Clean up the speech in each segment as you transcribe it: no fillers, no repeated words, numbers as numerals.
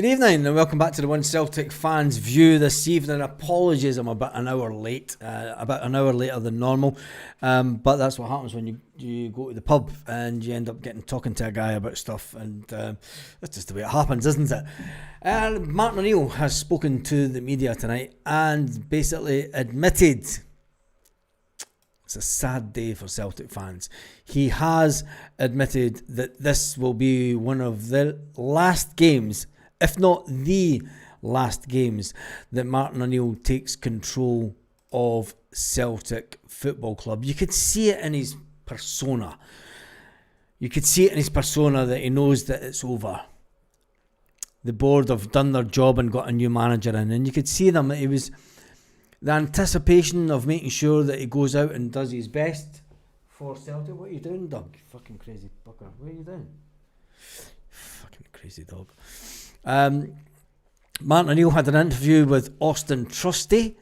Good evening and welcome back to the One Celtic Fans View this evening. Apologies, I'm about an hour late, about an hour later than normal, but that's what happens when you go to the pub and you end up talking to a guy about stuff, and that's just the way it happens, isn't it? Martin O'Neill has spoken to the media tonight and basically admitted it's a sad day for Celtic fans. He has admitted that this will be one of the last games, if not the last games, that Martin O'Neill takes control of Celtic Football Club. You could see it in his persona. That he knows that it's over. The board have done their job and got a new manager in, and you could see them. It was the anticipation of making sure that he goes out and does his best for Celtic. What are you doing, Doug? You fucking crazy fucker. What are you doing? Fucking crazy dog. Martin O'Neill had an interview with Austin Trusty,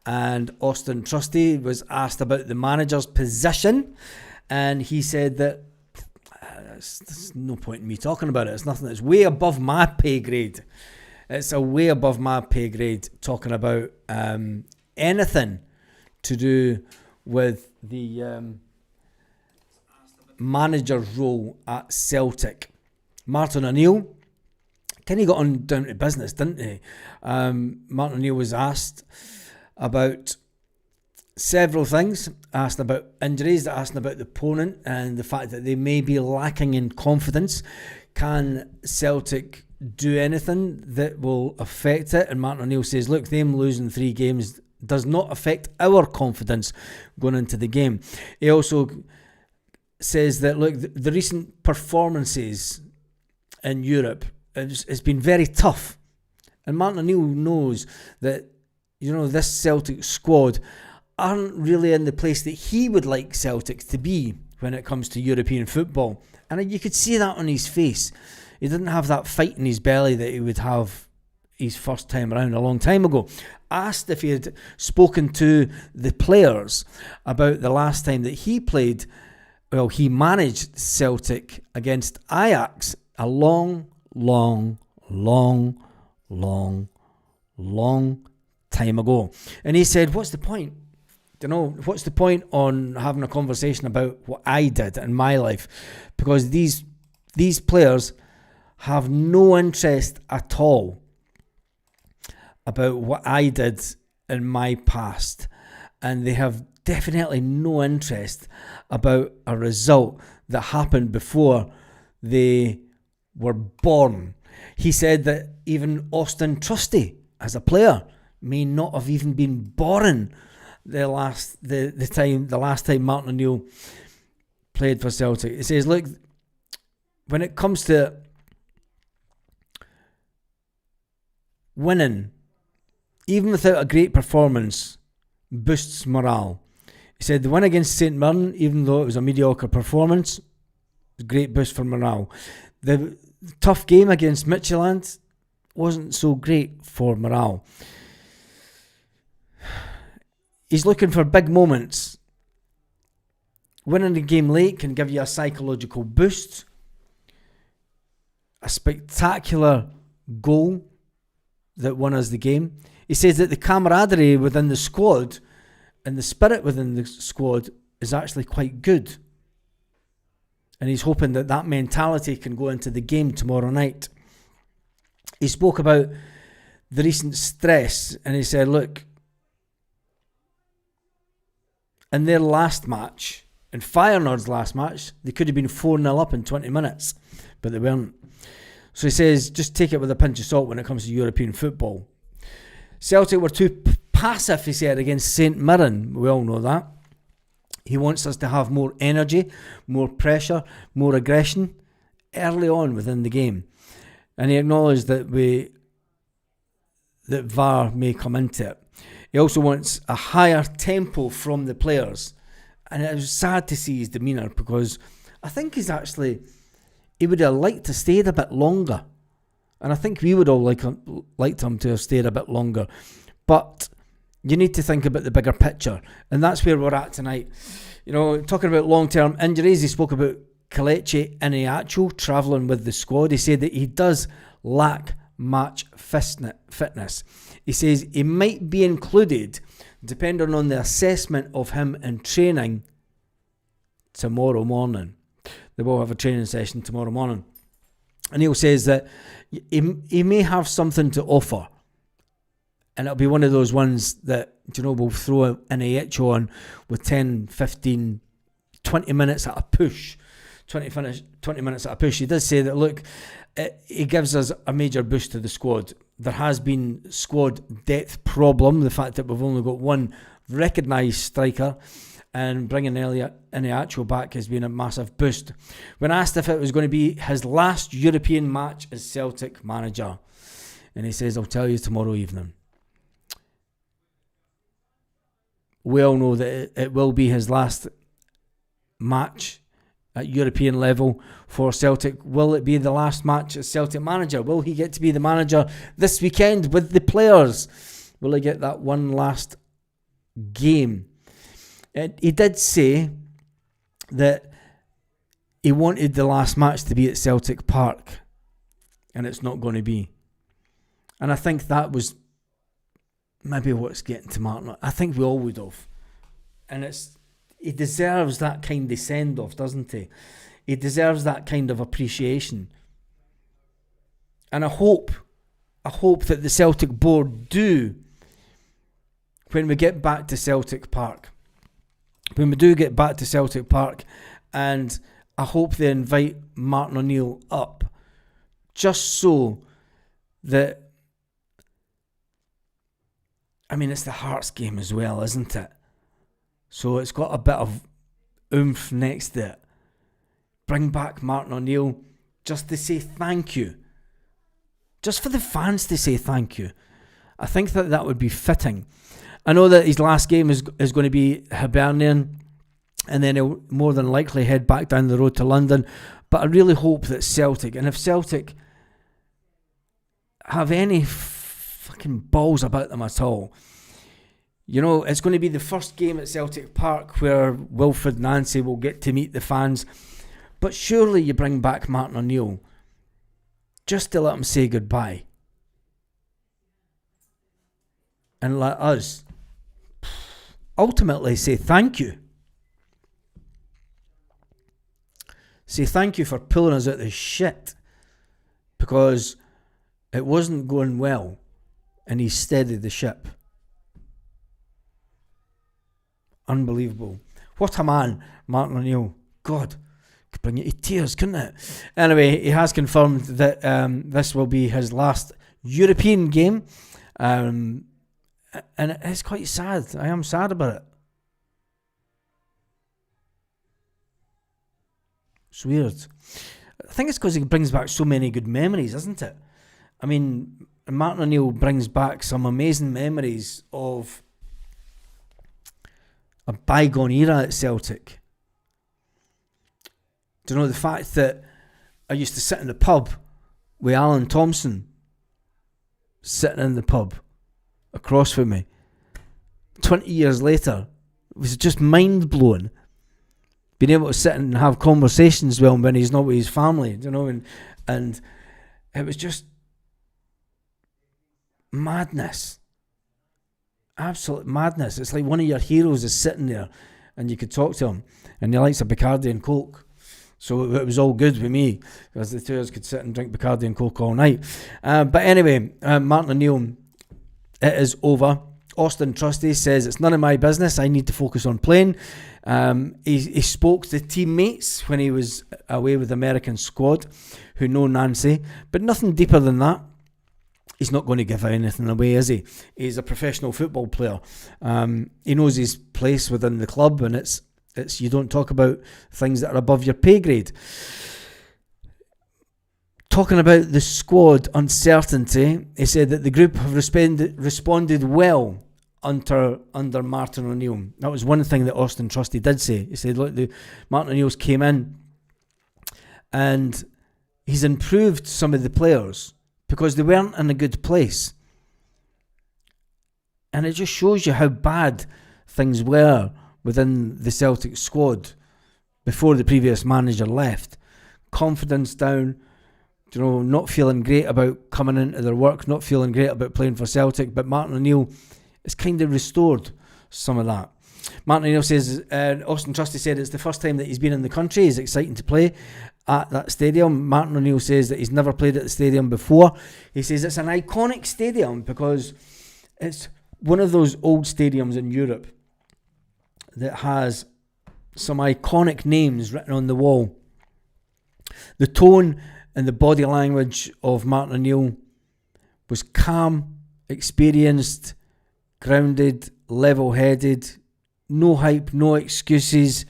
and Austin Trusty was asked about the manager's position, and he said that there's no point in me talking about it. It's nothing. It's way above my pay grade. It's a way above my pay grade talking about anything to do with the manager's role at Celtic. Martin O'Neill, Kenny got on down to business, didn't he? Martin O'Neill was asked about several things, asked about injuries, asked about the opponent and the fact that they may be lacking in confidence. Can Celtic do anything that will affect it? And Martin O'Neill says, look, them losing 3 games does not affect our confidence going into the game. He also says that, look, the recent performances in Europe, it's been very tough, and Martin O'Neill knows that, you know, this Celtic squad aren't really in the place that he would like Celtic to be when it comes to European football, and you could see that on his face. He didn't have that fight in his belly that he would have his first time around a long time ago. Asked if he had spoken to the players about the last time that he played, well, he managed Celtic against Ajax a long time ago. And he said, what's the point? You know, what's the point on having a conversation about what I did in my life? Because these players have no interest at all about what I did in my past. And they have definitely no interest about a result that happened before they were born. He said that even Austin Trusty, as a player, may not have even been born the last time Martin O'Neill played for Celtic. He says, look, when it comes to winning, even without a great performance, boosts morale. He said the win against St Mirren, even though it was a mediocre performance, was a great boost for morale. The tough game against Midtjylland wasn't so great for morale. He's looking for big moments. Winning the game late can give you a psychological boost. A spectacular goal that won us the game. He says that the camaraderie within the squad and the spirit within the squad is actually quite good. And he's hoping that that mentality can go into the game tomorrow night. He spoke about the recent stress, and he said, look, in their last match, in Feyenoord's last match, they could have been 4-0 up in 20 minutes, but they weren't. So he says, just take it with a pinch of salt when it comes to European football. Celtic were too passive, he said, against St Mirren. We all know that. He wants us to have more energy, more pressure, more aggression early on within the game. And he acknowledged that VAR may come into it. He also wants a higher tempo from the players. And it was sad to see his demeanour, because I think he would have liked to stay a bit longer. And I think we would all liked him to have stayed a bit longer. But you need to think about the bigger picture. And that's where we're at tonight. You know, talking about long-term injuries, he spoke about Kelechi Iheanacho travelling with the squad. He said that he does lack match fitness. He says he might be included depending on the assessment of him in training tomorrow morning. They will have a training session tomorrow morning. And Neil says that he may have something to offer. And it'll be one of those ones that, we'll throw an AH on with 10, 15, 20 minutes at a push. 20 minutes at a push. He does say that, look, he gives us a major boost to the squad. There has been squad depth problem, the fact that we've only got one recognised striker, and bringing Elliot Iheanacho back has been a massive boost. When asked if it was going to be his last European match as Celtic manager, and he says, I'll tell you tomorrow evening. We all know that it will be his last match at European level for Celtic. Will it be the last match as Celtic manager? Will he get to be the manager this weekend with the players? Will he get that one last game? He did say that he wanted the last match to be at Celtic Park, and it's not going to be. And I think that was maybe what's getting to Martin. I think we all would have. And he deserves that kind of send-off, doesn't he? He deserves that kind of appreciation. And I hope that the Celtic board do, when we get back to Celtic Park. When we do get back to Celtic Park, and I hope they invite Martin O'Neill up, just so that, it's the Hearts game as well, isn't it? So it's got a bit of oomph next to it. Bring back Martin O'Neill just to say thank you. Just for the fans to say thank you. I think that would be fitting. I know that his last game is going to be Hibernian, and then he'll more than likely head back down the road to London. But I really hope that Celtic, and if Celtic have any fucking balls about them at all, it's going to be the first game at Celtic Park where Wilfred Nancy will get to meet the fans. But surely you bring back Martin O'Neill just to let him say goodbye. And let us ultimately say thank you. Say thank you for pulling us out of the shit, because it wasn't going well and he steadied the ship. Unbelievable. What a man, Martin O'Neill. God, could bring you to tears, couldn't it? Anyway, he has confirmed that this will be his last European game. And it's quite sad. I am sad about it. It's weird. I think it's because he brings back so many good memories, isn't it? Martin O'Neill brings back some amazing memories of a bygone era at Celtic. Do you know the fact that I used to sit in the pub with Alan Thompson, sitting in the pub across from me. 20 years later, it was just mind-blowing. Being able to sit and have conversations with him when he's not with his family, and it was just madness. Absolute madness. It's like one of your heroes is sitting there and you could talk to him and he likes a Bacardi and Coke. So it was all good with me, because the two of us could sit and drink Bacardi and Coke all night. But anyway, Martin O'Neill, it is over. Austin Trusty says, it's none of my business. I need to focus on playing. He spoke to teammates when he was away with the American squad who know Nancy, but nothing deeper than that. He's not going to give anything away, is he? He's a professional football player. He knows his place within the club, and it's you don't talk about things that are above your pay grade. Talking about the squad uncertainty, he said that the group have responded well under Martin O'Neill. That was one thing that Austin Trusty did say. He said, look, Martin O'Neill's came in and he's improved some of the players because they weren't in a good place. And it just shows you how bad things were within the Celtic squad before the previous manager left. Confidence down, not feeling great about coming into their work, not feeling great about playing for Celtic, but Martin O'Neill has kind of restored some of that. Martin O'Neill says, Austin Trusty said it's the first time that he's been in the country. He's exciting to play at that stadium. Martin O'Neill says that he's never played at the stadium before. He says it's an iconic stadium because it's one of those old stadiums in Europe that has some iconic names written on the wall. The tone and the body language of Martin O'Neill was calm, experienced, grounded, level-headed, no hype, no excuses,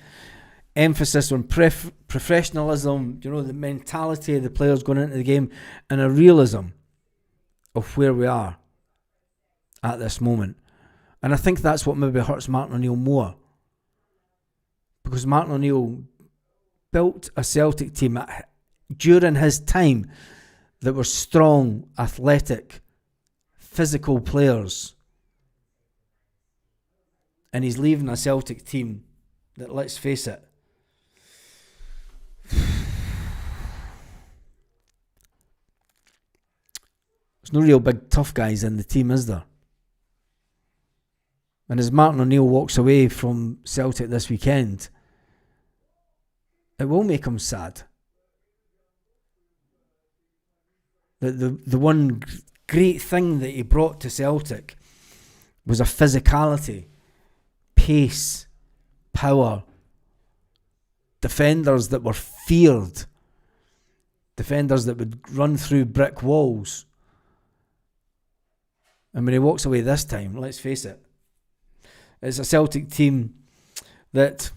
emphasis on professionalism, the mentality of the players going into the game, and a realism of where we are at this moment. And I think that's what maybe hurts Martin O'Neill more. Because Martin O'Neill built a Celtic team during his time that were strong, athletic, physical players. And he's leaving a Celtic team that, let's face it, there's no real big tough guys in the team, is there? And as Martin O'Neill walks away from Celtic this weekend, it will make him sad. The one great thing that he brought to Celtic was a physicality, pace, power, defenders that were feared, defenders that would run through brick walls. And when he walks away this time, let's face it, it's a Celtic team that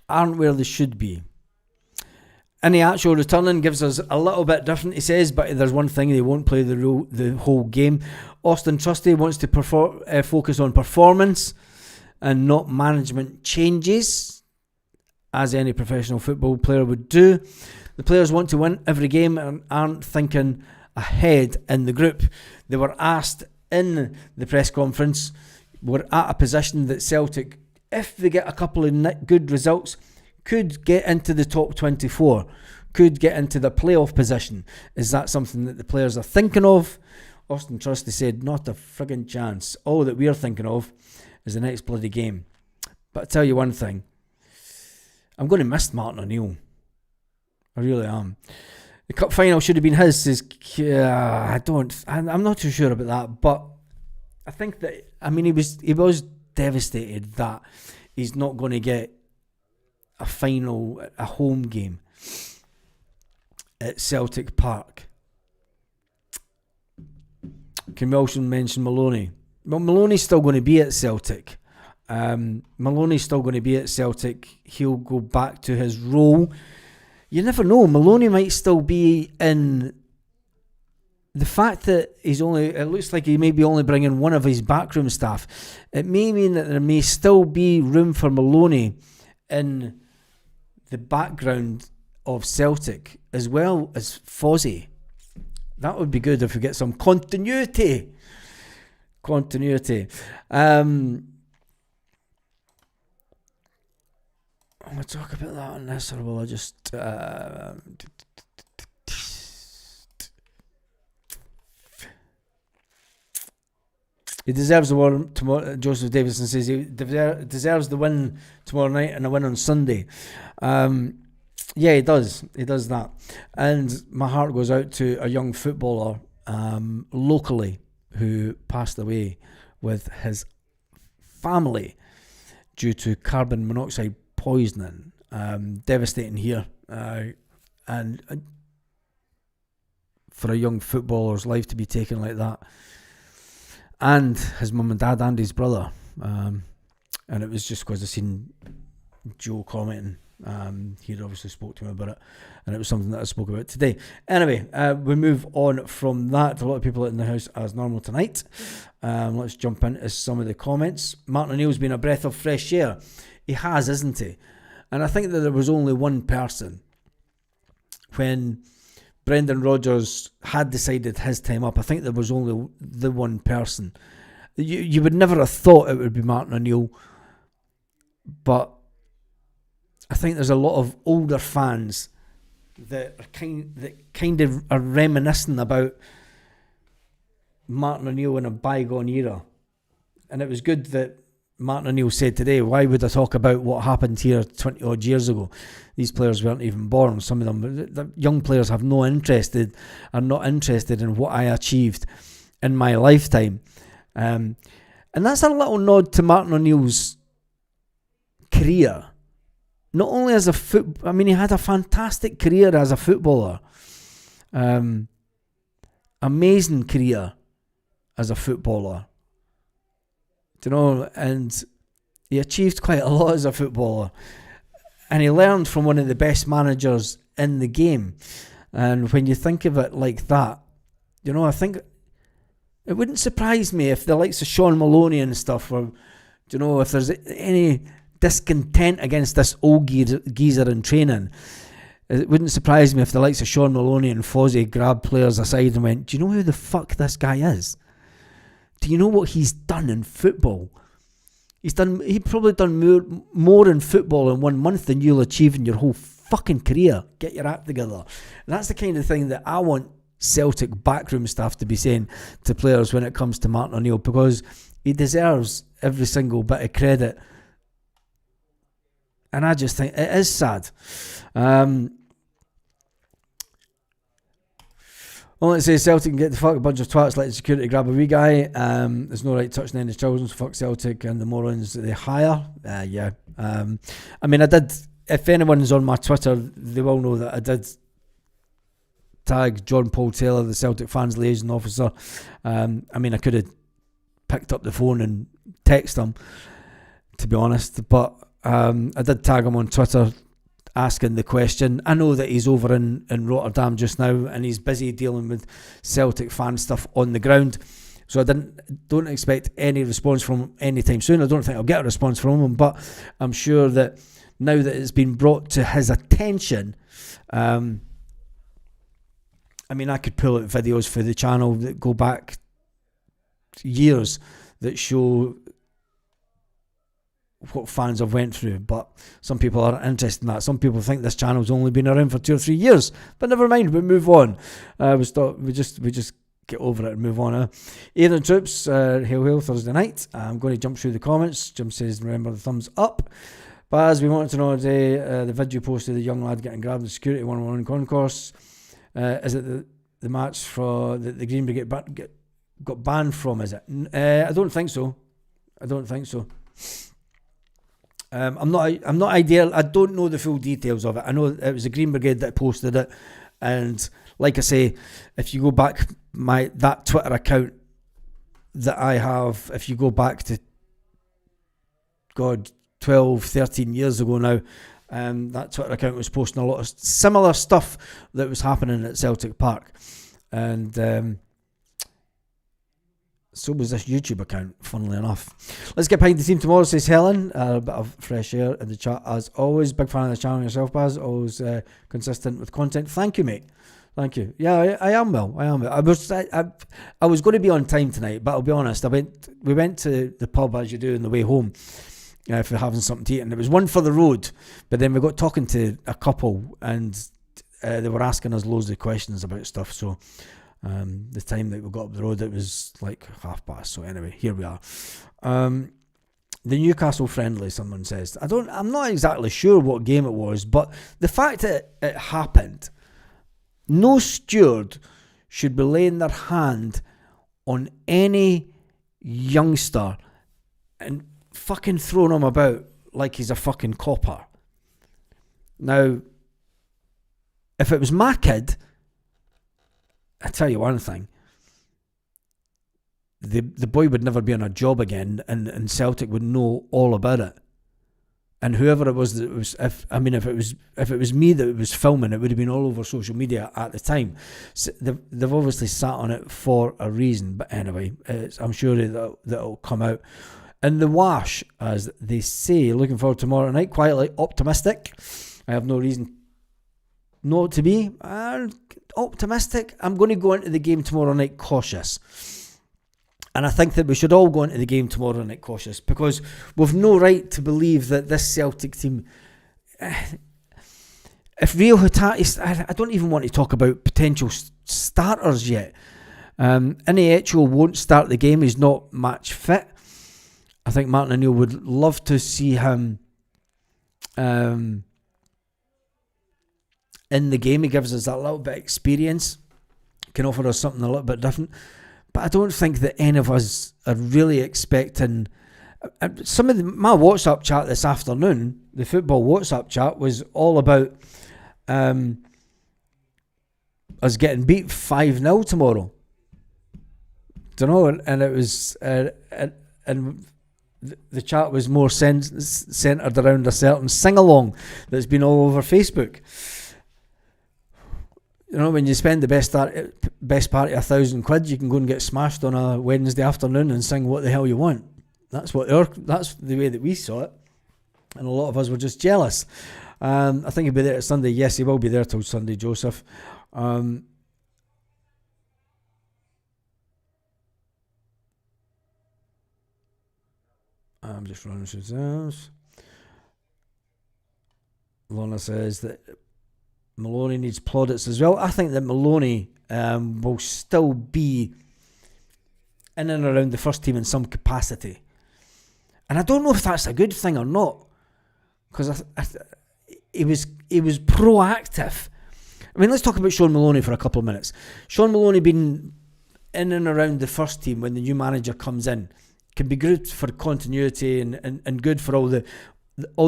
aren't where they should be. Any actual returning gives us a little bit different, he says, but there's one thing: they won't play the whole game. Austin Trusty wants to focus on performance and not management changes, as any professional football player would do. The players want to win every game and aren't thinking ahead in the group. They were asked in the press conference, we're at a position that Celtic, if they get a couple of good results, could get into the top 24, could get into the playoff position. Is that something that the players are thinking of? Austin Trusty said, not a friggin' chance. All that we're thinking of is the next bloody game. But I tell you one thing, I'm going to miss Martin O'Neill. I really am. The cup final should have been his. I'm not too sure about that, but I think that, he was devastated that he's not going to get a final, a home game at Celtic Park. Can we also mention Maloney? Well, Maloney's still going to be at Celtic. Maloney's still going to be at Celtic. He'll go back to his role. You never know. Maloney might still be in. The fact that it looks like he may be only bringing one of his backroom staff, it may mean that there may still be room for Maloney in the background of Celtic, as well as Fozzie. That would be good if we get some continuity. I'll talk about that on this, or will I just... He deserves the win tomorrow. Joseph Davison says he deserves the win tomorrow night and a win on Sunday. Yeah, he does. He does that. And my heart goes out to a young footballer locally who passed away with his family due to carbon monoxide poisoning. Devastating here. And for a young footballer's life to be taken like that. And his mum and dad and his brother. And it was just because I seen Joe commenting. He'd obviously spoke to me about it, and it was something that I spoke about today. Anyway, we move on from that. A lot of people in the house as normal tonight. Let's jump into some of the comments. Martin O'Neill's been a breath of fresh air. He has, isn't he? And I think that there was only one person when Brendan Rodgers had decided his time up. I think there was only the one person. You would never have thought it would be Martin O'Neill, but I think there's a lot of older fans that kind of are reminiscing about Martin O'Neill in a bygone era. And it was good that Martin O'Neill said today, why would I talk about what happened here 20 odd years ago? These players weren't even born. Some of them, the young players are not interested in what I achieved in my lifetime. And that's a little nod to Martin O'Neill's career. Not only as he had a fantastic career as a footballer. Amazing career as a footballer. And he achieved quite a lot as a footballer. And he learned from one of the best managers in the game. And when you think of it like that, I think it wouldn't surprise me if the likes of Sean Maloney and stuff were, if there's any discontent against this old geezer in training, it wouldn't surprise me if the likes of Sean Maloney and Fozzie grabbed players aside and went, do you know who the fuck this guy is? Do you know what he's done in football? He probably done more in football in 1 month than you'll achieve in your whole fucking career. Get your act together. And that's the kind of thing that I want Celtic backroom staff to be saying to players when it comes to Martin O'Neill, because he deserves every single bit of credit. And I just think it is sad. Only say Celtic can get the fuck a bunch of twats letting security grab a wee guy. There's no right touching any children, so fuck Celtic and the morons that they hire. Yeah. I did, if anyone's on my Twitter, they will know that I did tag John Paul Taylor, the Celtic fans liaison officer. I could have picked up the phone and texted him, to be honest, but I did tag him on Twitter asking the question. I know that he's over in Rotterdam just now and he's busy dealing with Celtic fan stuff on the ground, so I don't expect any response from him anytime soon. I don't think I'll get a response from him, but I'm sure that now that it's been brought to his attention, I could pull out videos for the channel that go back years that show what fans have went through, but some people aren't interested in that. Some people think this channel's only been around for 2 or 3 years, but never mind, we move on. We just get over it and move on. Aidan Troops, hail Thursday night. I'm going to jump through the comments. Jim says remember the thumbs up. Baz, we wanted to know today the video posted the young lad getting grabbed in security 1-on-1 concourse. Is it the match for the Green Brigade got banned from, is it? I don't think so. I'm not ideal. I don't know the full details of it. I know it was the Green Brigade that posted it, and like I say, if you go back that Twitter account that I have, if you go back to 12, 13 years ago now, that Twitter account was posting a lot of similar stuff that was happening at Celtic Park, and so was this YouTube account, funnily enough. Let's get behind the team tomorrow, says Helen. A bit of fresh air in the chat as always. Big fan of the channel yourself, Baz. Always consistent with content. Thank you, mate. Thank you. Yeah, I am well. I was going to be on time tonight, but I'll be honest. We went to the pub as you do on the way home for having something to eat, and it was one for the road. But then we got talking to a couple, and they were asking us loads of questions about stuff. So the time that we got up the road, it was like past. So anyway, here we are. The Newcastle friendly, someone says. I'm not exactly sure what game it was, but the fact that it happened, no steward should be laying their hand on any youngster and fucking throwing him about like he's a fucking copper. Now, if it was my kid, I tell you one thing, the boy would never be on a job again, and Celtic would know all about it. And whoever it was that it was, if it was me that was filming, it would have been all over social media at the time. So they've obviously sat on it for a reason. But anyway, I'm sure that'll come out in the wash, as they say. Looking forward to tomorrow night. Quietly optimistic. I have no reason not to be optimistic. I'm going to go into the game tomorrow night cautious. And I think that we should all go into the game tomorrow night cautious, because we've no right to believe that this Celtic team if Rio Hitachi, I don't even want to talk about potential starters yet. Iniecho won't start the game. He's not match fit. I think Martin O'Neill would love to see him in the game. He gives us that little bit of experience, can offer us something a little bit different. But I don't think that any of us are really expecting. Some of my WhatsApp chat this afternoon, the football WhatsApp chat, was all about us getting beat 5-0 tomorrow. Don't know, and it was and the chat was more centered around a certain sing-along that's been all over Facebook. You know, when you spend the best part of £1,000, you can go and get smashed on a Wednesday afternoon and sing what the hell you want. That's the way that we saw it, and a lot of us were just jealous. I think he'll be there Sunday. Yes, he will be there till Sunday, Joseph. I'm just running through this. Lorna says that Maloney needs plaudits as well. I think that Maloney will still be in and around the first team in some capacity. And I don't know if that's a good thing or not, because he was proactive. I mean, let's talk about Sean Maloney for a couple of minutes. Sean Maloney being in and around the first team when the new manager comes in can be good for continuity and good for all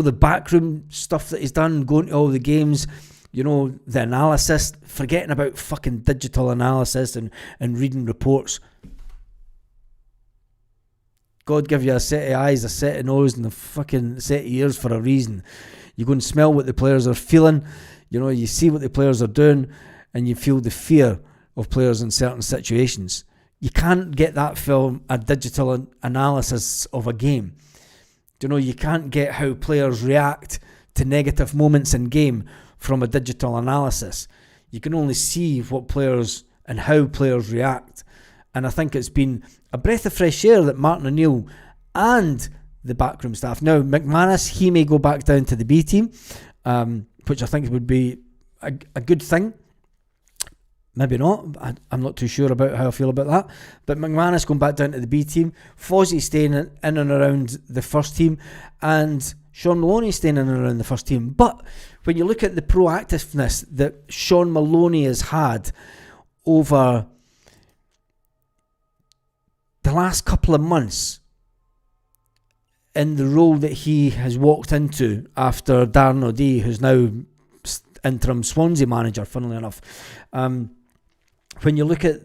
the backroom stuff that he's done, going to all the games, you know, the analysis, forgetting about fucking digital analysis and reading reports. God give you a set of eyes, a set of nose, and a fucking set of ears for a reason. You go and smell what the players are feeling, you know, you see what the players are doing, and you feel the fear of players in certain situations. You can't get that from a digital analysis of a game. You know, you can't get how players react to negative moments in game from a digital analysis. You can only see what players and how players react. And I think it's been a breath of fresh air that Martin O'Neill and the backroom staff. Now, McManus, he may go back down to the B team, which I think would be a good thing. Maybe not. I'm not too sure about how I feel about that. But McManus going back down to the B team, Fozzie staying in and around the first team, and Sean Maloney staying in and around the first team. But when you look at the proactiveness that Sean Maloney has had over the last couple of months in the role that he has walked into after Darren O'Dea, who's now interim Swansea manager, funnily enough, when you look at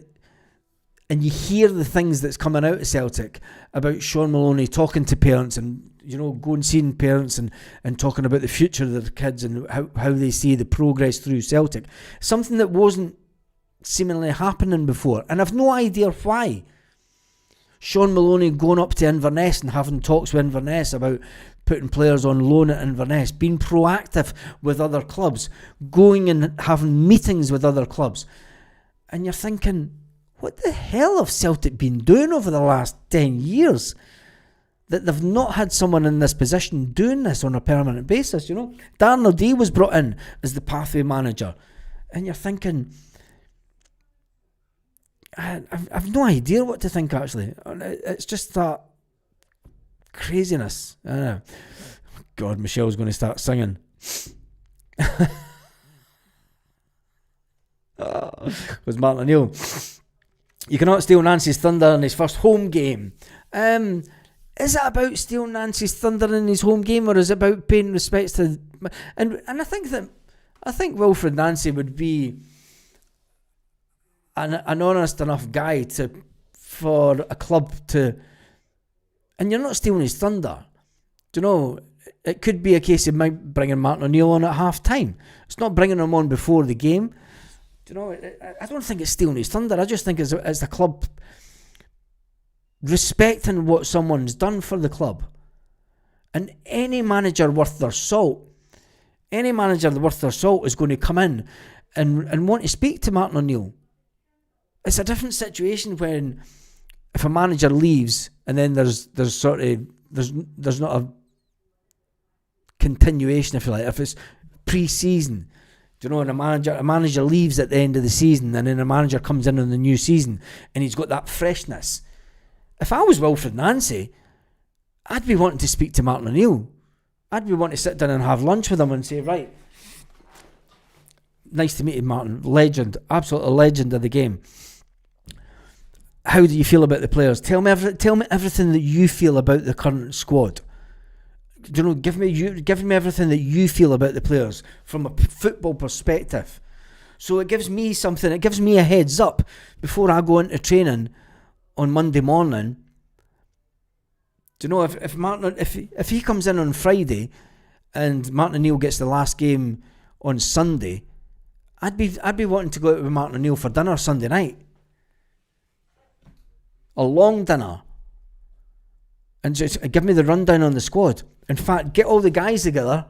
and you hear the things that's coming out of Celtic about Sean Maloney talking to parents and, you know, going seeing parents and talking about the future of their kids and how they see the progress through Celtic, something that wasn't seemingly happening before, and I've no idea why. Sean Maloney going up to Inverness and having talks with Inverness about putting players on loan at Inverness, being proactive with other clubs, going and having meetings with other clubs. And you're thinking, what the hell have Celtic been doing over the last 10 years that they've not had someone in this position doing this on a permanent basis, you know? Darren O'Dea was brought in as the pathway manager. And you're thinking, I've no idea what to think, actually. It's just that craziness. I don't know. God, Michelle's going to start singing. Was Martin O'Neill. You cannot steal Nancy's thunder in his first home game. Is it about stealing Nancy's thunder in his home game, or is it about paying respects to... And I think Wilfred Nancy would be an honest enough guy for a club to... And you're not stealing his thunder. Do you know, it could be a case of bringing Martin O'Neill on at half time. It's not bringing him on before the game. Do you know, I don't think it's stealing his thunder. I just think it's the club respecting what someone's done for the club. And any manager worth their salt is going to come in and want to speak to Martin O'Neill. It's a different situation when if a manager leaves and then there's not a continuation, if you like, if it's pre-season, do you know, and a manager leaves at the end of the season, and then a manager comes in the new season, and he's got that freshness. If I was Wilfred Nancy, I'd be wanting to speak to Martin O'Neill. I'd be wanting to sit down and have lunch with him and say, right, nice to meet you, Martin. Legend, absolute legend of the game. How do you feel about the players? Tell me everything that you feel about the current squad. Do you know, give me everything that you feel about the players from a football perspective. So it gives me something. It gives me a heads up before I go into training on Monday morning. Do you know, if he comes in on Friday and Martin O'Neill gets the last game on Sunday, I'd be wanting to go out with Martin O'Neill for dinner Sunday night. A long dinner. And just give me the rundown on the squad. In fact, get all the guys together,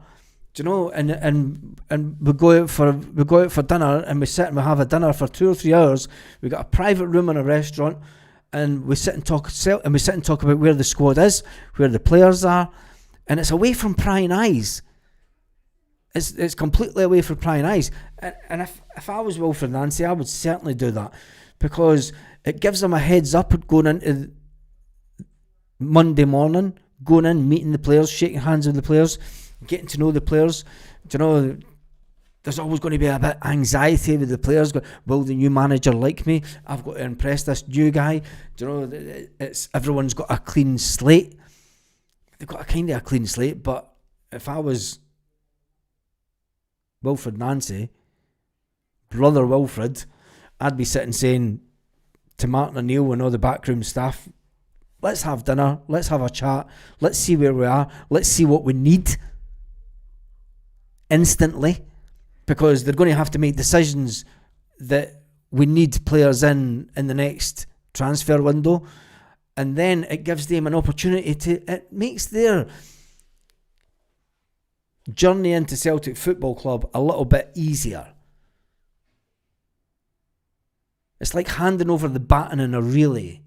do you know, and we go out for dinner, and we sit and we have a dinner for 2 or 3 hours. We got a private room in a restaurant, and we sit and talk about where the squad is, where the players are, and it's away from prying eyes. It's completely away from prying eyes. And if I was Wilfred Nancy, I would certainly do that, because it gives them a heads up going into Monday morning, going in, meeting the players, shaking hands with the players, getting to know the players. Do you know, there's always going to be a bit of anxiety with the players. Will the new manager like me? I've got to impress this new guy. Do you know, everyone's got a clean slate. They've got a kind of a clean slate, but if I was Wilfred Nancy, brother Wilfred, I'd be sitting saying to Martin O'Neill and all the backroom staff, let's have dinner, let's have a chat, let's see where we are, let's see what we need instantly, because they're going to have to make decisions that we need players in the next transfer window, and then it gives them an opportunity it makes their journey into Celtic Football Club a little bit easier. It's like handing over the baton in a relay.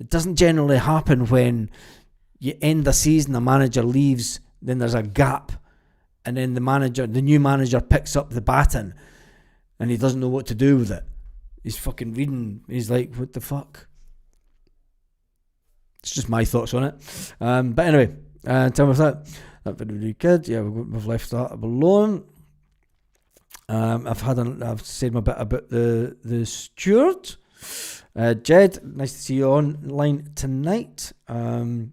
It doesn't generally happen when you end the season, a manager leaves, then there's a gap, and then the new manager picks up the baton and he doesn't know what to do with it. He's fucking reading, he's like, what the fuck? It's just my thoughts on it. But anyway, tell me if that video really good. Yeah, we've left that alone. I've said my bit about the steward. Jed, nice to see you online tonight. There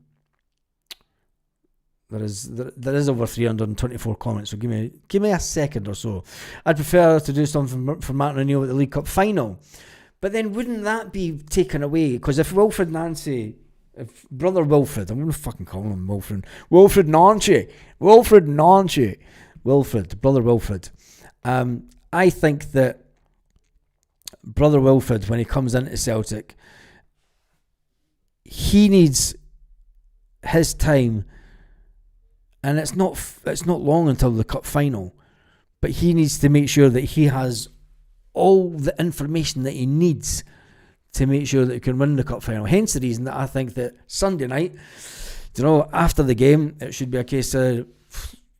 is over 324 comments, so give me a second or so. I'd prefer to do something for Martin O'Neill at the League Cup final, but then wouldn't that be taken away? Because if Wilfred Nancy, if brother Wilfred, I'm going to fucking call him Wilfred Nancy, brother Wilfred. I think that brother Wilfred, when he comes into Celtic, he needs his time, and it's not long until the cup final, but he needs to make sure that he has all the information that he needs to make sure that he can win the cup final. Hence the reason that I think that Sunday night, you know, after the game, it should be a case of,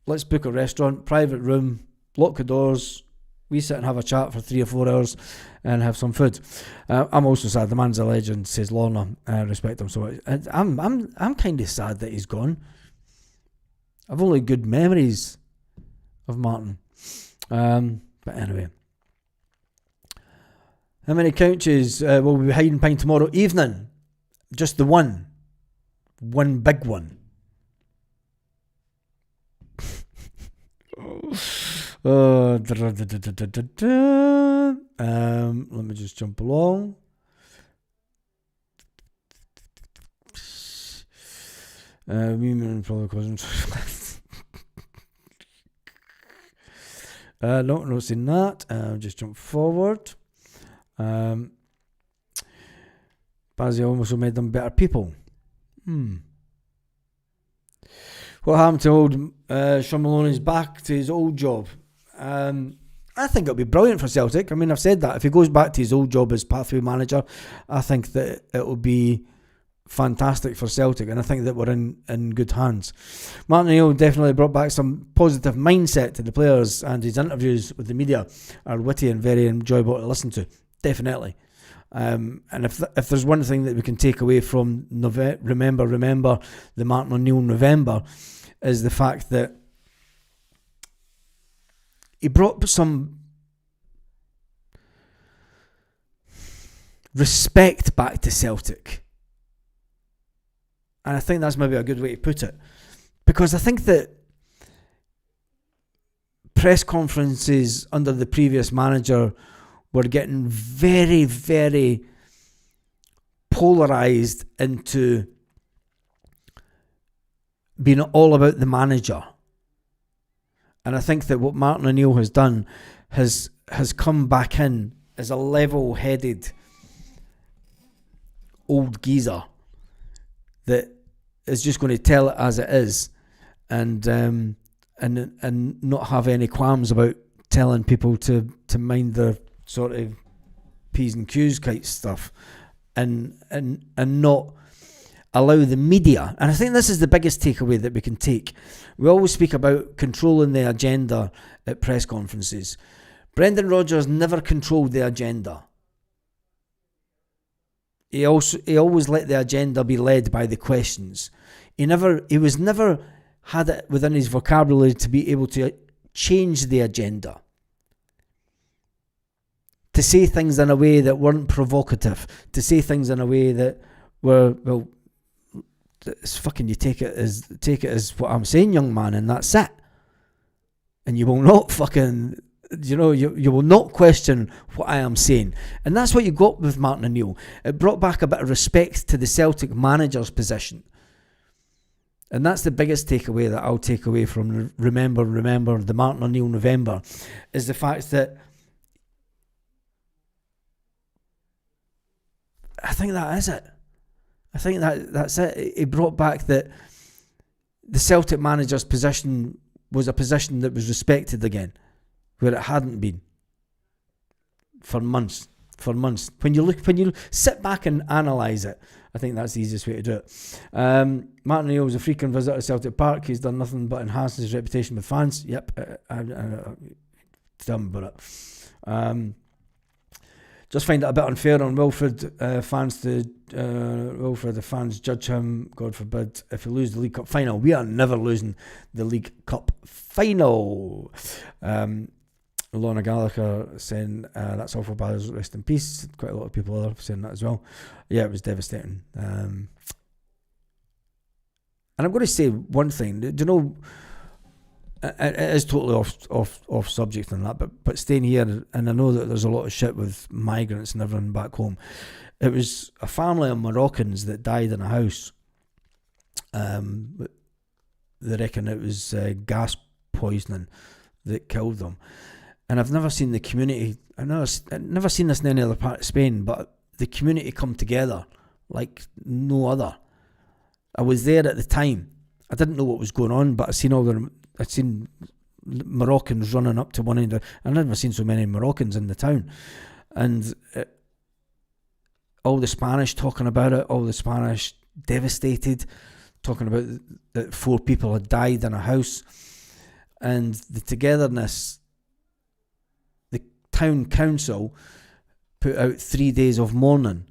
let's book a restaurant, private room, lock the doors, we sit and have a chat for 3 or 4 hours and have some food. I'm also sad. The man's a legend, says Lorna. I respect him so much. I'm kind of sad that he's gone. I've only good memories of Martin. But anyway. How many couches will we be hiding behind tomorrow evening? Just the one. One big one. Let me just jump along. Women probably cousins. No, not seen that. Just jump forward. Bazzi almost made them better people. What happened to old Sean Maloney's back to his old job? I think it'll be brilliant for Celtic. I mean, I've said that. If he goes back to his old job as pathway manager, I think that it'll be fantastic for Celtic, and I think that we're in good hands. Martin O'Neill definitely brought back some positive mindset to the players, and his interviews with the media are witty and very enjoyable to listen to, definitely. And if there's one thing that we can take away from remember the Martin O'Neill November, is the fact that he brought some respect back to Celtic. And I think that's maybe a good way to put it. Because I think that press conferences under the previous manager were getting very, very polarised into being all about the manager. And I think that what Martin O'Neill has done has come back in as a level-headed old geezer that is just going to tell it as it is, and not have any qualms about telling people to mind their sort of P's and Q's kind of stuff, and not allow the media. And I think this is the biggest takeaway that we can take. We always speak about controlling the agenda at press conferences. Brendan Rodgers never controlled the agenda. He always let the agenda be led by the questions. He was never had it within his vocabulary to be able to change the agenda, to say things in a way that weren't provocative, to say things in a way that were, well, it's fucking, you take it as what I'm saying, young man, and that's it. And you will not fucking, you will not question what I am saying. And that's what you got with Martin O'Neill. It brought back a bit of respect to the Celtic manager's position. And that's the biggest takeaway that I'll take away from remember the Martin O'Neill November, is the fact that I think that is it. I think that's it. It brought back that the Celtic manager's position was a position that was respected again, where it hadn't been for months. When you sit back and analyse it, I think that's the easiest way to do it. Martin O'Neill was a frequent visitor to Celtic Park. He's done nothing but enhance his reputation with fans. Yep, tell me about it. Just find it a bit unfair on Wilfred fans to Wilfred the fans judge him. God forbid if we lose the League Cup final. We are never losing the League Cup final. Lorna Gallagher saying that's awful bad, rest in peace. Quite a lot of people are saying that as well. Yeah, it was devastating. And I'm going to say one thing. Do you know? It is totally off subject and that, but staying here, and I know that there's a lot of shit with migrants and everyone back home. It was a family of Moroccans that died in a house. They reckon it was gas poisoning that killed them. And I've never seen the community, I've never seen this in any other part of Spain, but the community come together like no other. I was there at the time. I didn't know what was going on, but I'd seen Moroccans running up to one end. I've never seen so many Moroccans in the town. And all the Spanish talking about it, all the Spanish devastated, talking about that 4 people had died in a house. And the togetherness, the town council put out 3 days of mourning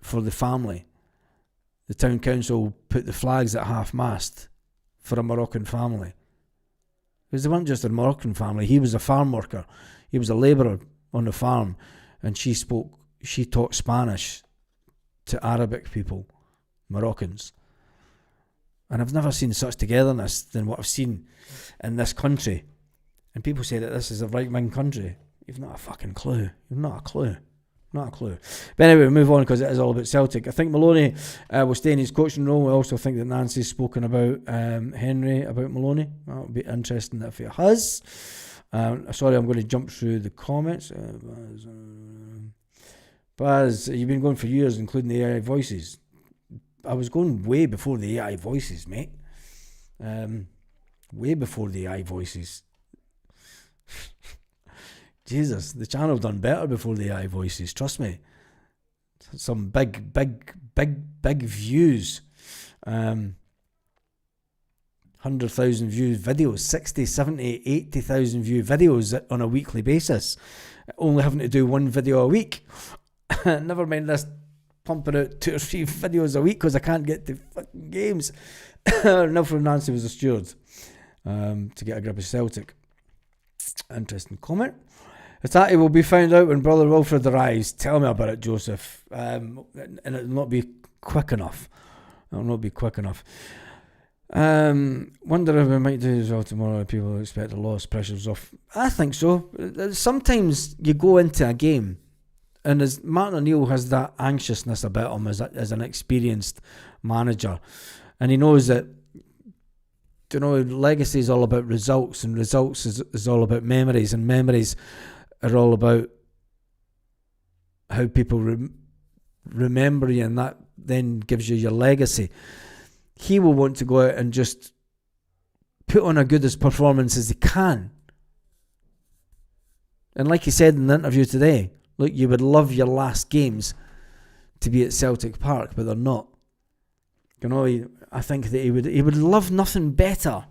for the family. The town council put the flags at half-mast for a Moroccan family. Because they weren't just a Moroccan family. He was a farm worker. He was a labourer on the farm. And she taught Spanish to Arabic people, Moroccans. And I've never seen such togetherness than what I've seen in this country. And people say that this is a right-wing country. You've not a fucking clue. You've not a clue. Not a clue. But anyway, we move on because it is all about Celtic. I think Maloney will stay in his coaching role. I also think that Nancy's spoken about Henry, about Maloney. That would be interesting if it has. Sorry, I'm going to jump through the comments. Baz, you've been going for years, including the AI voices. I was going way before the AI voices, mate. Way before the AI voices. Jesus, the channel done better before the AI voices, trust me. some big views. 100,000 views videos, 60, 70, 80,000 view videos on a weekly basis. Only having to do one video a week. Never mind this pumping out 2 or 3 videos a week because I can't get to fucking games. Nelfred Nancy was a steward to get a grip of Celtic. Interesting comment. Hitati will be found out when Brother Wilfred arrives. Tell me about it, Joseph. And it'll not be quick enough. Wonder if we might do as well tomorrow. People expect a loss, pressures off. I think so. Sometimes you go into a game, and as Martin O'Neill has that anxiousness about him as an experienced manager, and he knows that, legacy is all about results, and results is all about memories, and memories are all about how people remember you, and that then gives you your legacy. He will want to go out and just put on a good as performance as he can. And like he said in the interview today, look, you would love your last games to be at Celtic Park, but they're not. I think that he would love nothing better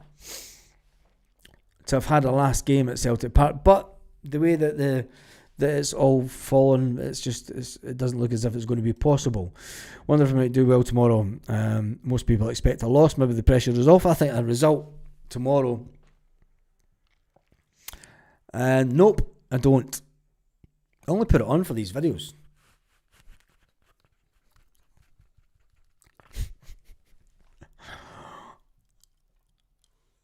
to have had a last game at Celtic Park. But the way that it's all fallen, it doesn't look as if it's going to be possible. Wonder if we might do well tomorrow. Most people expect a loss. Maybe the pressure is off. I think a result tomorrow. Nope, I don't. I only put it on for these videos.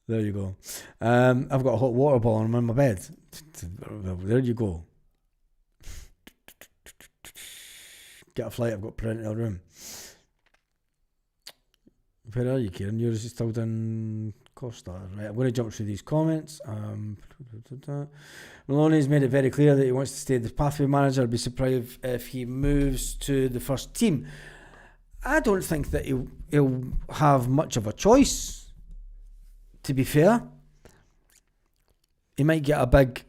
There you go. I've got a hot water bottle and I'm in my bed. There you go. Get a flight, I've got parental room. Where are you, Kieran? You're still down Costa. Right, I'm going to jump through these comments. Maloney's made it very clear that he wants to stay the pathway manager. I'd be surprised if he moves to the first team. I don't think that he'll have much of a choice, to be fair. He might get a big...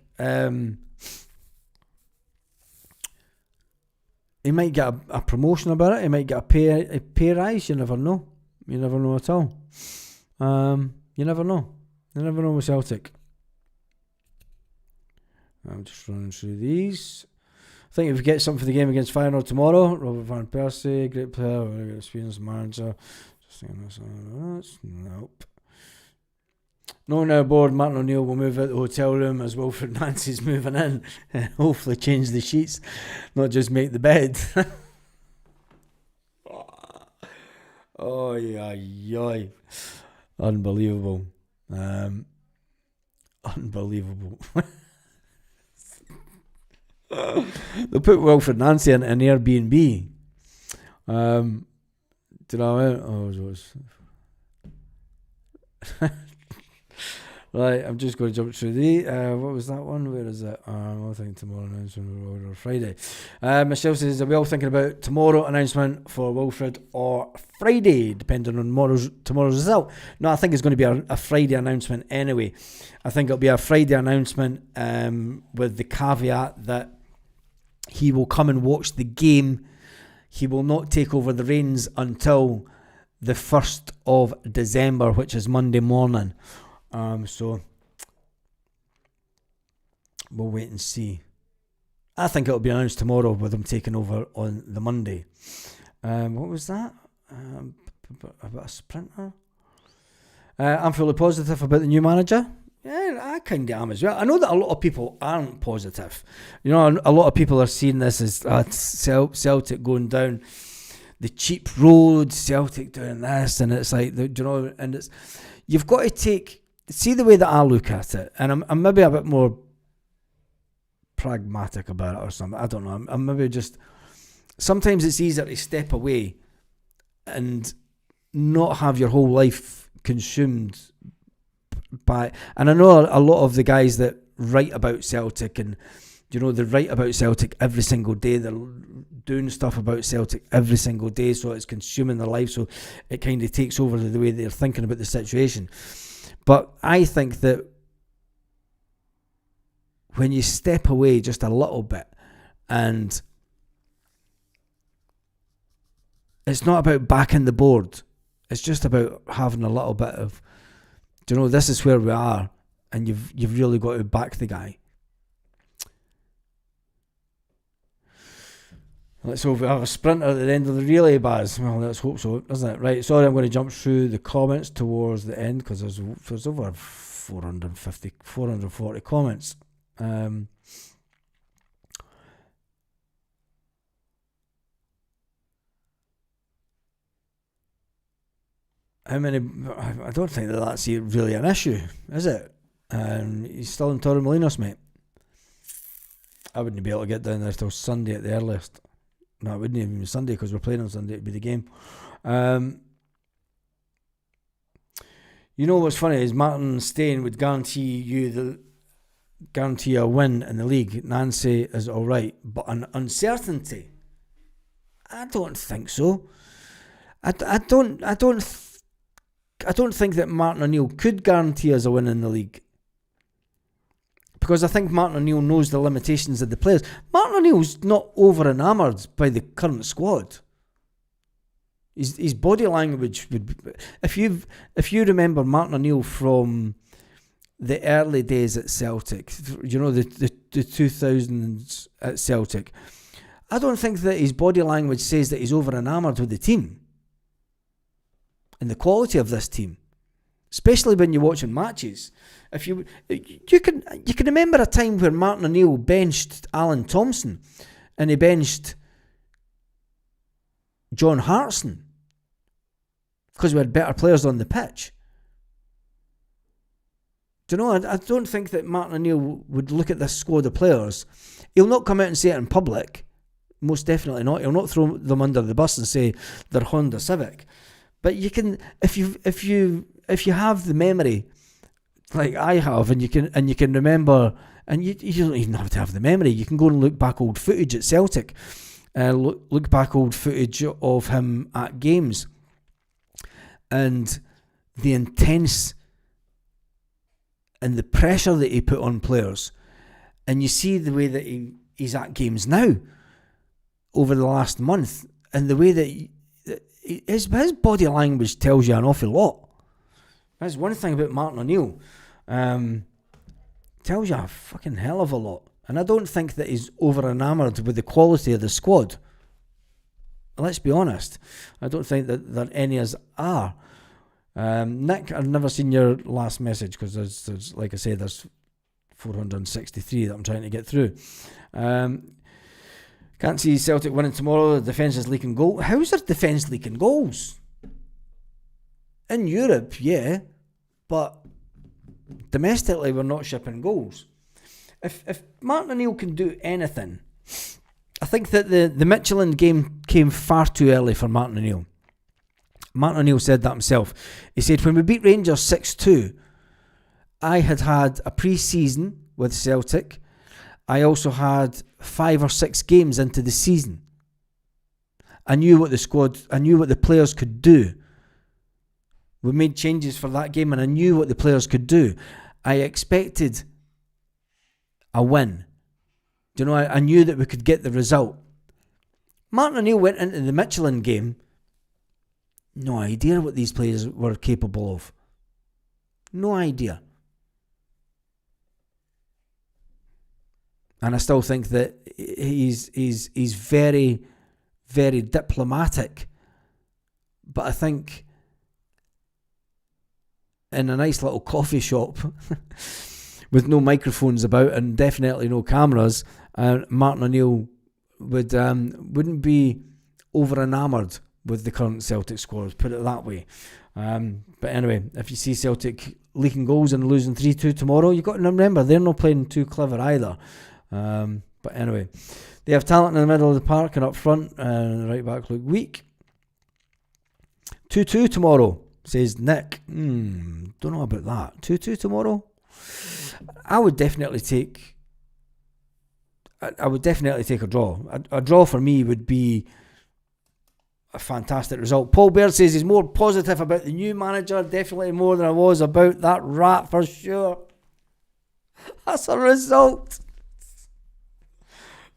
he might get a promotion about it. He might get a pay rise. You never know. You never know at all. You never know. You never know with Celtic. I'm just running through these. I think if we get something for the game against Feyenoord tomorrow, Robert Van Persie, great player, very good experienced manager. Just thinking this. Nope. Knowing our board, Martin O'Neill will move out the hotel room as Wilfred Nancy's moving in. Hopefully change the sheets, not just make the bed. Oh, yeah. Unbelievable. Unbelievable. They'll put Wilfred Nancy in an Airbnb. Do you know what I mean? Right, I'm just going to jump through the... what was that one? Where is it? I think tomorrow announcement or Friday. Michelle says, are we all thinking about tomorrow announcement for Wilfred or Friday, depending on tomorrow's result? No, I think it's going to be a Friday announcement anyway. I think it'll be a Friday announcement with the caveat that he will come and watch the game. He will not take over the reins until the 1st of December, which is Monday morning. So we'll wait and see. I think it'll be announced tomorrow with him taking over on the Monday. What was that? About a sprinter? I'm fully positive about the new manager. Yeah, I kind of am as well. I know that a lot of people aren't positive. A lot of people are seeing this as Celtic going down the cheap road, Celtic doing this, and it's like, and it's, you've got to see the way that I look at it, and I'm maybe a bit more pragmatic about it or something. I don't know. I'm maybe just... Sometimes it's easier to step away and not have your whole life consumed by... And I know a lot of the guys that write about Celtic, and they write about Celtic every single day. They're doing stuff about Celtic every single day, so it's consuming their life, so it kind of takes over the way they're thinking about the situation. But I think that when you step away just a little bit and It's not about backing the board. It's just about having a little bit of, this is where we are, and you've really got to back the guy. Let's hope we have a sprinter at the end of the relay, Baz. Well, let's hope so, doesn't it? Right, sorry, I'm going to jump through the comments towards the end because there's over 440 comments. How many? I don't think that's really an issue, is it? He's still in Torremolinos, mate. I wouldn't be able to get down there till Sunday at the earliest. No, it wouldn't even be Sunday because we're playing on Sunday. It'd be the game. What's funny is Martin staying would guarantee a win in the league. Nancy is all right, but an uncertainty. I don't think so. I don't think that Martin O'Neill could guarantee us a win in the league. Because I think Martin O'Neill knows the limitations of the players. Martin O'Neill's not over enamoured by the current squad. His body language would be, if you remember Martin O'Neill from the early days at Celtic, the 2000s at Celtic, I don't think that his body language says that he's over enamoured with the team and the quality of this team. Especially when you're watching matches. If you can remember a time where Martin O'Neill benched Alan Thompson and he benched John Hartson because we had better players on the pitch. I don't think that Martin O'Neill would look at this squad of players. He'll not come out and say it in public. Most definitely not. He'll not throw them under the bus and say they're Honda Civic. But you can, if you have the memory, like I have, and you can remember, and you don't even have to have the memory. You can go and look back old footage at Celtic, look back old footage of him at games, and the intense and the pressure that he put on players, and you see the way that he's at games now over the last month, and the way that his body language tells you an awful lot. That's one thing about Martin O'Neill. Tells you a fucking hell of a lot. And I don't think that he's over enamoured with the quality of the squad. Let's be honest. I don't think that any of us are. Nick, I've never seen your last message because there's, like I said, there's 463 that I'm trying to get through. Can't see Celtic winning tomorrow. The defence is leaking goals. How's their defence leaking goals? In Europe, yeah, but domestically we're not shipping goals. If Martin O'Neill can do anything, I think that the Michelin game came far too early for Martin O'Neill. Martin O'Neill said that himself. He said, when we beat Rangers 6-2, I had a pre-season with Celtic. I also had 5 or 6 games into the season. I knew what the players could do. We made changes for that game and I knew what the players could do. I expected a win. I knew that we could get the result. Martin O'Neill went into the Michelin game, no idea what these players were capable of. No idea. And I still think that he's very, very diplomatic. But I think in a nice little coffee shop with no microphones about and definitely no cameras, Martin O'Neill wouldn't be over enamoured with the current Celtic squad, put it that way. But anyway, if you see Celtic leaking goals and losing 3-2 tomorrow, you've got to remember they're not playing too clever either. But anyway, they have talent in the middle of the park and up front, and right back look weak. 2-2 tomorrow, says Nick. Don't know about that. 2-2 tomorrow? I would definitely take a draw. A draw for me would be a fantastic result. Paul Baird says he's more positive about the new manager, definitely more than I was about that rat for sure. That's a result.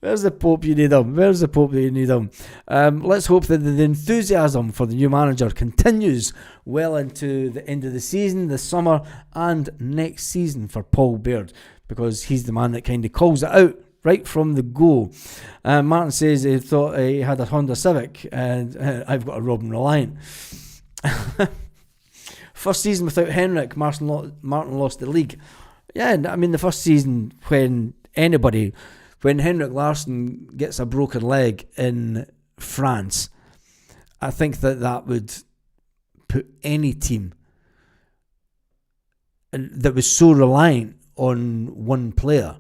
Where's the Pope you need him? Where's the Pope that you need him? Let's hope that the enthusiasm for the new manager continues well into the end of the season, the summer, and next season for Paul Baird, because he's the man that kind of calls it out right from the go. Martin says he thought he had a Honda Civic, and I've got a Robin Reliant. First season without Henrik, Martin lost the league. Yeah, I mean, the first season when Henrik Larsson gets a broken leg in France, I think that would put any team that was so reliant on one player.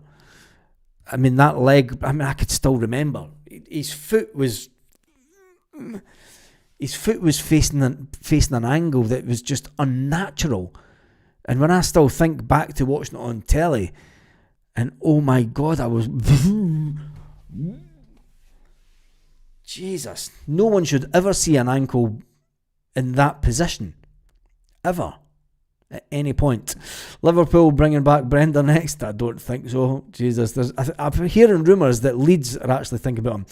I mean, that leg, I could still remember. His foot was facing an angle that was just unnatural. And when I still think back to watching it on telly, and oh my God, I was... Jesus. No one should ever see an ankle in that position. Ever. At any point. Liverpool bringing back Brenda next? I don't think so. Jesus. I'm hearing rumours that Leeds are actually thinking about him.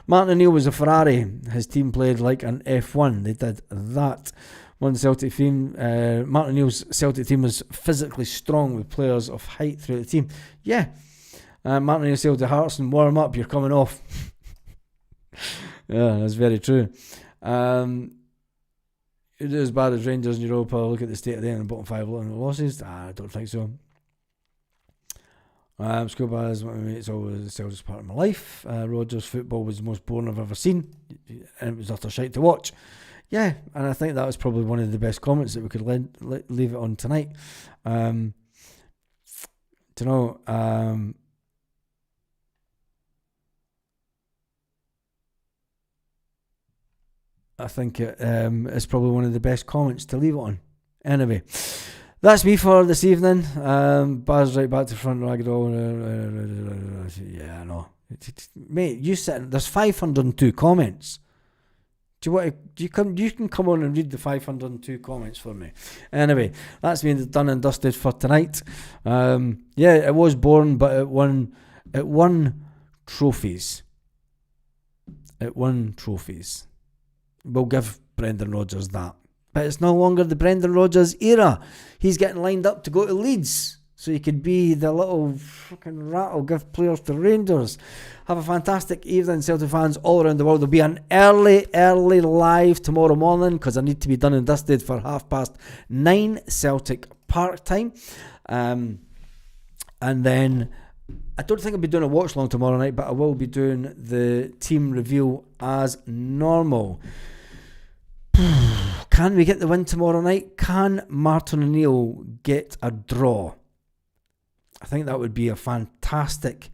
Martin O'Neill was a Ferrari. His team played like an F1. They did that. One Celtic team, Martin O'Neill's Celtic team was physically strong with players of height throughout the team. Yeah. Martin O'Neill said to Hearts and warm up, you're coming off. Yeah, that's very true. It is as bad as Rangers in Europa. Look at the state of them and bottom 5 losses. I don't think so. School bars, it's always the Celtics part of my life. Rogers football was the most boring I've ever seen, and it was utter shite to watch. Yeah, and I think that was probably one of the best comments that we could leave it on tonight. I think it's probably one of the best comments to leave it on. Anyway, that's me for this evening. Baz right back to front, Ragdoll. Yeah, I know. Mate, there's 502 comments. Do you want to? You can come on and read the 502 comments for me. Anyway, that's me done and dusted for tonight. Yeah, it was boring, but it won trophies. It won trophies. We'll give Brendan Rodgers that. But it's no longer the Brendan Rodgers era. He's getting lined up to go to Leeds, so he could be the little fucking rat'll give players to Rangers. Have a fantastic evening, Celtic fans all around the world. There'll be an early live tomorrow morning because I need to be done and dusted for 9:30 Celtic Park time. And then I don't think I'll be doing a watch long tomorrow night, but I will be doing the team reveal as normal. Can we get the win tomorrow night? Can Martin O'Neill get a draw? I think that would be a fantastic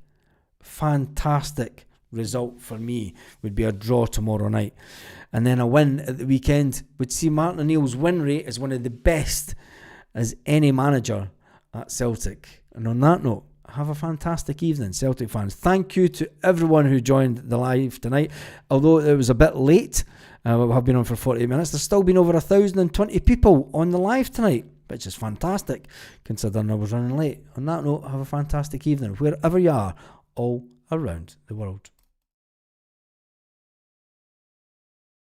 result for me. Would be a draw tomorrow night. And then a win at the weekend would see Martin O'Neill's win rate as one of the best as any manager at Celtic. And on that note, have a fantastic evening, Celtic fans. Thank you to everyone who joined the live tonight. Although it was a bit late, we have been on for 48 minutes. There's still been over 1,020 people on the live tonight, which is fantastic, considering I was running late. On that note, have a fantastic evening, wherever you are, all around the world.